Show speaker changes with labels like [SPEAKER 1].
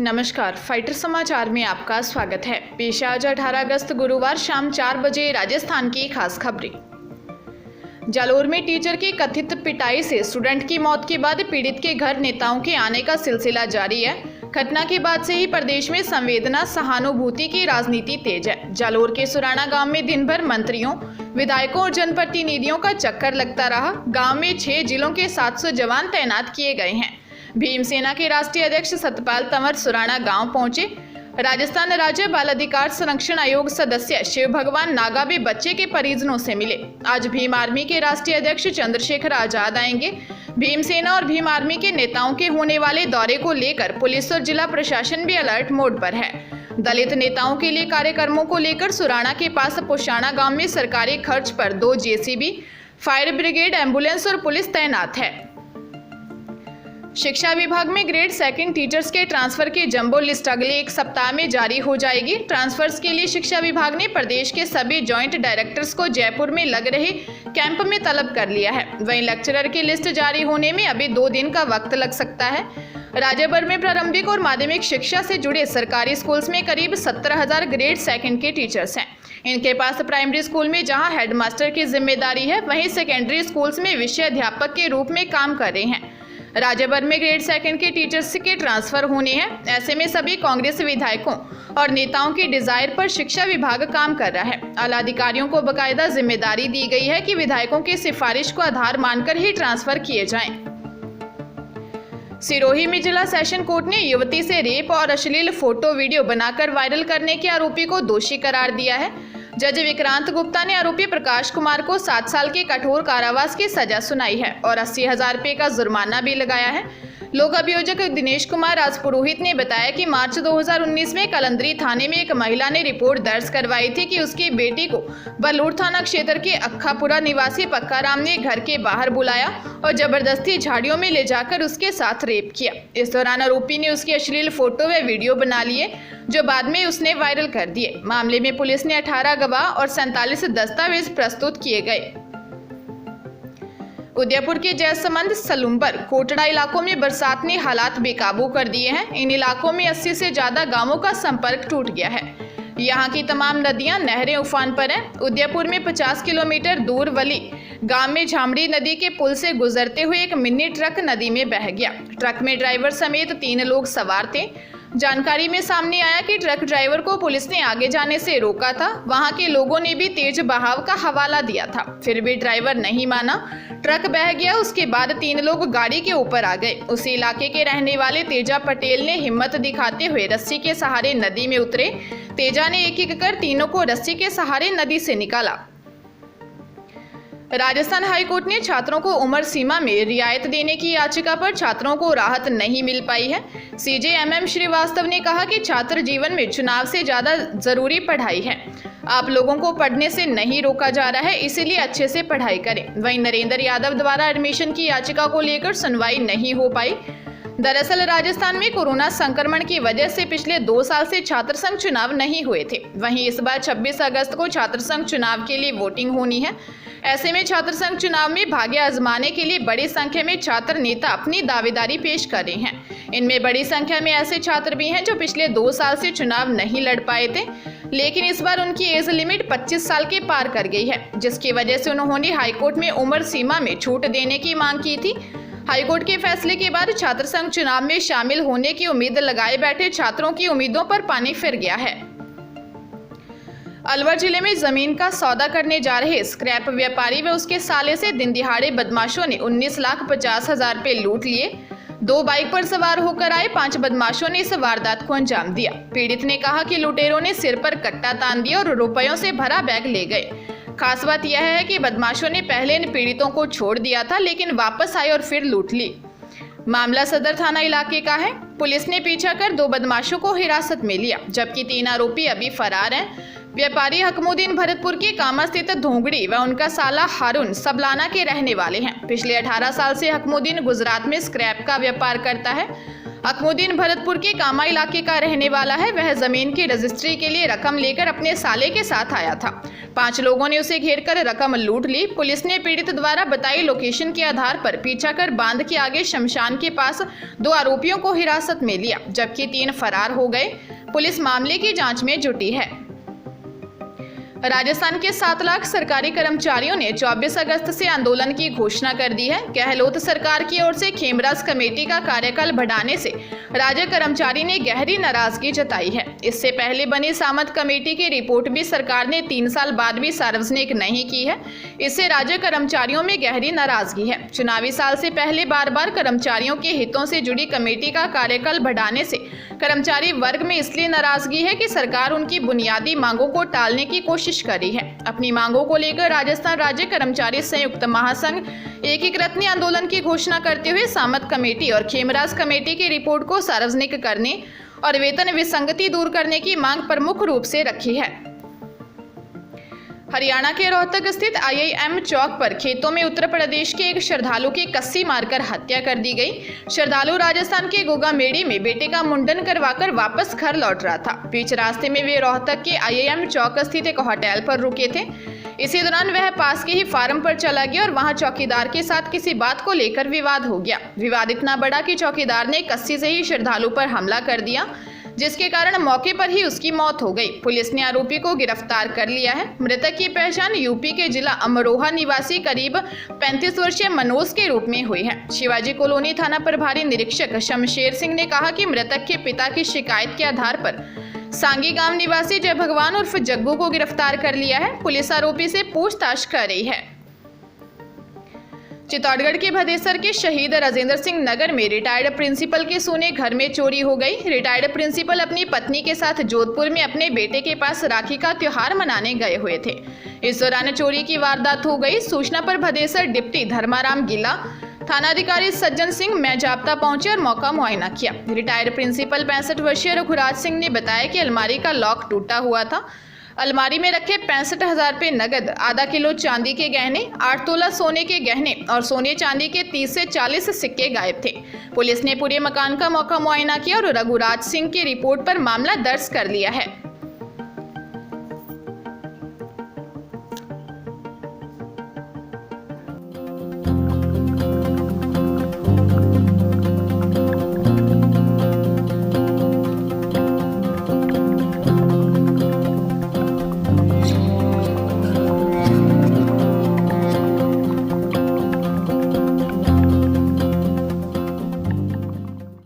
[SPEAKER 1] नमस्कार, फाइटर समाचार में आपका स्वागत है। पेश आज 18 अगस्त गुरुवार शाम 4 बजे राजस्थान की खास खबरें। जालोर में टीचर की कथित पिटाई से स्टूडेंट की मौत के बाद पीड़ित के घर नेताओं के आने का सिलसिला जारी है। घटना के बाद से ही प्रदेश में संवेदना सहानुभूति की राजनीति तेज है। जालोर के सुराना गांव में दिन भर मंत्रियों, विधायकों और जनप्रतिनिधियों का चक्कर लगता रहा। गांव में 6 जिलों के 700 जवान तैनात किए गए हैं। भीमसेना के राष्ट्रीय अध्यक्ष सतपाल तंवर सुराना गांव पहुंचे। राजस्थान राज्य बाल अधिकार संरक्षण आयोग सदस्य शिव भगवान नागा भी बच्चे के परिजनों से मिले। आज भीम आर्मी के राष्ट्रीय अध्यक्ष चंद्रशेखर आजाद आएंगे। भीमसेना और भीम आर्मी के नेताओं के होने वाले दौरे को लेकर पुलिस और जिला प्रशासन भी अलर्ट मोड पर है। दलित नेताओं के लिए कार्यक्रमों को लेकर सुराना के पास पोशाना गांव में सरकारी खर्च पर 2 जेसीबी, फायर ब्रिगेड, एम्बुलेंस और पुलिस तैनात है। शिक्षा विभाग में ग्रेड 2 टीचर्स के ट्रांसफर की जंबो लिस्ट अगले 1 सप्ताह में जारी हो जाएगी। ट्रांसफर्स के लिए शिक्षा विभाग ने प्रदेश के सभी जॉइंट डायरेक्टर्स को जयपुर में लग रहे कैंप में तलब कर लिया है। वहीं लेक्चरर की लिस्ट जारी होने में अभी 2 दिन का वक्त लग सकता है। राज्य भर में प्रारंभिक और माध्यमिक शिक्षा से जुड़े सरकारी स्कूल्स में करीब 17,000 ग्रेड 2 के टीचर्स हैं। इनके पास प्राइमरी स्कूल में जहां हेडमास्टर की जिम्मेदारी है, वहीं सेकेंडरी स्कूल्स में विषय अध्यापक के रूप में काम कर रहे हैं। राज्य भर में ग्रेड 2 के टीचर्स के ट्रांसफर होने हैं। ऐसे में सभी कांग्रेस विधायकों और नेताओं की डिजायर पर शिक्षा विभाग काम कर रहा है। आला अधिकारियों को बकायदा जिम्मेदारी दी गई है कि विधायकों की सिफारिश को आधार मानकर ही ट्रांसफर किए जाएं। सिरोही में जिला सेशन कोर्ट ने युवती से रेप और अश्लील फोटो वीडियो बनाकर वायरल करने के आरोपी को दोषी करार दिया है। जज विक्रांत गुप्ता ने आरोपी प्रकाश कुमार को 7 साल के कठोर कारावास की सजा सुनाई है और 80,000 रुपये का जुर्माना भी लगाया है। लोक अभियोजक दिनेश कुमार राजपुरोहित ने बताया कि मार्च 2019 में कलंदरी थाने में एक महिला ने रिपोर्ट दर्ज करवाई थी कि उसकी बेटी को बलूर थाना क्षेत्र के अक्खापुरा निवासी पक्काराम ने घर के बाहर बुलाया और जबरदस्ती झाड़ियों में ले जाकर उसके साथ रेप किया। इस दौरान आरोपी ने उसकी अश्लील फोटो व वीडियो बना लिए, जो बाद में उसने वायरल कर दिए। मामले में पुलिस ने 18 गवाह और 47 दस्तावेज प्रस्तुत किए गए। उदयपुर के जयसमंद, सलुम्बर, कोटड़ा इलाकों में बरसात ने हालात बेकाबू कर दिए हैं। इन इलाकों में 80 से ज्यादा गांवों का संपर्क टूट गया है। यहां की तमाम नदियां, नहरें उफान पर हैं। उदयपुर में 50 किलोमीटर दूर वली गांव में झामड़ी नदी के पुल से गुजरते हुए एक मिनी ट्रक नदी में बह गया। ट्रक में ड्राइवर समेत 3 लोग सवार थे। जानकारी में सामने आया कि ट्रक ड्राइवर को पुलिस ने आगे जाने से रोका था। वहां के लोगों ने भी तेज बहाव का हवाला दिया था, फिर भी ड्राइवर नहीं माना। ट्रक बह गया। उसके बाद 3 लोग गाड़ी के ऊपर आ गए। उसी इलाके के रहने वाले तेजा पटेल ने हिम्मत दिखाते हुए रस्सी के सहारे नदी में उतरे। तेजा ने एक-एक कर तीनों को रस्सी के सहारे नदी से निकाला। राजस्थान हाईकोर्ट ने छात्रों को उम्र सीमा में रियायत देने की याचिका पर छात्रों को राहत नहीं मिल पाई है। सीजे MM श्रीवास्तव ने कहा कि छात्र जीवन में चुनाव से ज्यादा जरूरी पढ़ाई है। आप लोगों को पढ़ने से नहीं रोका जा रहा है, इसीलिए अच्छे से पढ़ाई करें। वहीं नरेंद्र यादव द्वारा एडमिशन की याचिका को लेकर सुनवाई नहीं हो पाई। दरअसल राजस्थान में कोरोना संक्रमण की वजह से पिछले 2 साल से छात्र संघ चुनाव नहीं हुए थे। वहीं इस बार 26 अगस्त को छात्र संघ चुनाव के लिए वोटिंग होनी है। ऐसे में छात्र संघ चुनाव में भाग्य आजमाने के लिए बड़ी संख्या में छात्र नेता अपनी दावेदारी पेश कर रहे हैं। इनमें बड़ी संख्या में ऐसे छात्र भी हैं जो पिछले 2 साल से चुनाव नहीं लड़ पाए थे, लेकिन इस बार उनकी एज लिमिट 25 साल के पार कर गई है, जिसकी वजह से उन्होंने हाईकोर्ट में उम्र सीमा में छूट देने की मांग की थी। हाईकोर्ट के फैसले के बाद छात्र संघ चुनाव में शामिल होने की उम्मीद लगाए बैठे छात्रों की उम्मीदों पर पानी फिर गया है। अलवर जिले में जमीन का सौदा करने जा रहे स्क्रैप व्यापारी व उसके साले से दिन दिहाड़े बदमाशों ने 19,50,000 रुपये लूट लिए। 2 बाइक पर सवार होकर आए 5 बदमाशों ने इस वारदात को अंजाम दिया। पीड़ित ने कहा कि लुटेरों ने सिर पर कट्टा तान दिया और रुपयों से भरा बैग ले गए। खास बात यह है कि बदमाशों ने पहले इन पीड़ितों को छोड़ दिया था, लेकिन वापस आए और फिर लूट ली। मामला सदर थाना इलाके का है। पुलिस ने पीछा कर 2 बदमाशों को हिरासत में लिया, जबकि 3 आरोपी अभी फरार हैं। व्यापारी हकमुद्दीन भरतपुर के कामा स्थित धोंगड़ी व उनका साला हारून सबलाना के रहने वाले हैं। पिछले 18 साल से हकमुद्दीन गुजरात में स्क्रैप का व्यापार करता है। अकमुद्दीन भरतपुर के कामा इलाके का रहने वाला है। वह जमीन की रजिस्ट्री के लिए रकम लेकर अपने साले के साथ आया था। 5 लोगों ने उसे घेरकर रकम लूट ली। पुलिस ने पीड़ित द्वारा बताई लोकेशन के आधार पर पीछा कर बांध के आगे शमशान के पास 2 आरोपियों को हिरासत में लिया, जबकि 3 फरार हो गए। पुलिस मामले की जांच में जुटी है। राजस्थान के 7 लाख सरकारी कर्मचारियों ने 24 अगस्त से आंदोलन की घोषणा कर दी है। गहलोत सरकार की ओर से खेमराज कमेटी का कार्यकाल बढ़ाने से राज्य कर्मचारी ने गहरी नाराजगी जताई है। इससे पहले बनी सामंत कमेटी की रिपोर्ट भी सरकार ने 3 साल बाद भी सार्वजनिक नहीं की है। इससे राज्य कर्मचारियों में गहरी नाराजगी है। चुनावी साल से पहले बार बार कर्मचारियों के हितों से जुड़ी कमेटी का कार्यकाल बढ़ाने से कर्मचारी वर्ग में इसलिए नाराजगी है कि सरकार उनकी बुनियादी मांगों को टालने की कोशिश करी है। अपनी मांगों को लेकर राजस्थान राज्य कर्मचारी संयुक्त महासंघ एकीकृत ने आंदोलन की घोषणा करते हुए सामंत कमेटी और खेमराज कमेटी की रिपोर्ट को सार्वजनिक करने और वेतन विसंगति दूर करने की मांग प्रमुख रूप से रखी है। हरियाणा के रोहतक स्थित IIM चौक पर खेतों में उत्तर प्रदेश के एक श्रद्धालु की कस्सी मारकर हत्या कर दी गई। श्रद्धालु राजस्थान के गोगामेड़ी में बेटे का मुंडन करवाकर वापस घर लौट रहा था। बीच रास्ते में वे रोहतक के IIM चौक स्थित एक होटल पर रुके थे। इसी दौरान वह पास के ही फार्म पर चला गया और वहां चौकीदार के साथ किसी बात को लेकर विवाद हो गया। विवाद इतना बड़ा कि चौकीदार ने कस्सी से ही श्रद्धालु पर हमला कर दिया, जिसके कारण मौके पर ही उसकी मौत हो गई। पुलिस ने आरोपी को गिरफ्तार कर लिया है। मृतक की पहचान यूपी के जिला अमरोहा निवासी करीब 35 वर्षीय मनोज के रूप में हुई है। शिवाजी कॉलोनी थाना प्रभारी निरीक्षक शमशेर सिंह ने कहा कि मृतक के पिता की शिकायत के आधार पर सांगी गांव निवासी जय भगवान उर्फ जग्गू को गिरफ्तार कर लिया है। पुलिस आरोपी से पूछताछ कर रही है। चित्तौड़गढ़ के भदेसर के शहीद राजेंद्र सिंह नगर में रिटायर्ड प्रिंसिपल के सोने घर में चोरी हो गई। रिटायर्ड प्रिंसिपल अपनी पत्नी के साथ जोधपुर में अपने बेटे के पास राखी का त्योहार मनाने गए हुए थे। इस दौरान चोरी की वारदात हो गई। सूचना पर भदेसर डिप्टी धर्माराम गिला, थानाधिकारी सज्जन सिंह मेजाप्ता पहुंचे और मौका मुआयना किया। रिटायर्ड प्रिंसिपल 65 वर्षीय रघुराज सिंह ने बताया कि अलमारी का लॉक टूटा हुआ था। अलमारी में रखे 65,000 रुपये नगद, आधा किलो चांदी के गहने, 8 तोला सोने के गहने और सोने चांदी के 30 से 40 सिक्के गायब थे। पुलिस ने पूरे मकान का मौका मुआयना किया और रघुराज सिंह की रिपोर्ट पर मामला दर्ज कर लिया है।